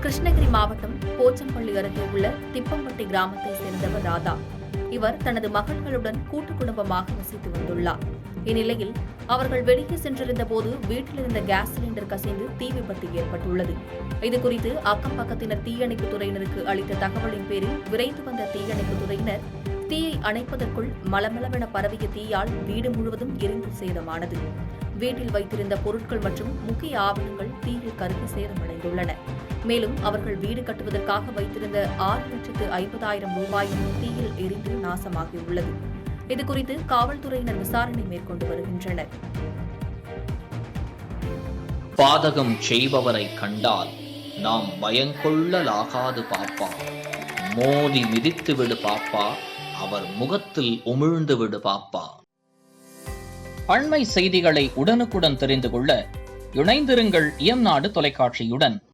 கிருஷ்ணகிரி மாவட்டம் போச்சம்பள்ளி அருகே உள்ள திப்பம்பட்டி கிராமத்தை சேர்ந்தவர் ராதா. இவர் தனது மகன்களுடன் கூட்டு குடும்பமாக வசித்து வந்துள்ளார். இந்நிலையில் அவர்கள் வெளியே சென்றிருந்த போது வீட்டில் இருந்த கேஸ் சிலிண்டர் கசிந்து தீ விபத்து ஏற்பட்டுள்ளது. இதுகுறித்து அக்கம் பக்கத்தினர் தீயணைப்புத் துறையினருக்கு அளித்த தகவலின் பேரில் விரைந்து வந்த தீயணைப்புத் துறையினர் தீயை அணைப்பதற்குள் மளமளவென பரவிய தீயால் வீடு முழுவதும் எரிந்து சேதமானது. வீட்டில் வைத்திருந்த பொருட்கள் மற்றும் முக்கிய ஆவணங்கள் தீயில் கருகி சேதமடைந்துள்ளன. மேலும் அவர்கள் வீடு கட்டுவதற்காக வைத்திருந்த 6,50,000 ரூபாயும் தீயில் எரிந்து நாசமாகியுள்ளது. இதுகுறித்து காவல்துறையினர் விசாரணை மேற்கொண்டு வருகின்றனர். பாதகம் செய்பவரை கண்டால் நாம் பயங்கொள்ளலாகாது பாப்பா, மோதி மிதித்து விடு பாப்பா, அவர் முகத்தில் உமிழ்ந்து விடு பாப்பா. அண்மை செய்திகளை உடனுக்குடன் தெரிந்து கொள்ள இணைந்திருங்கள் இயம்நாடு தொலைக்காட்சியுடன்.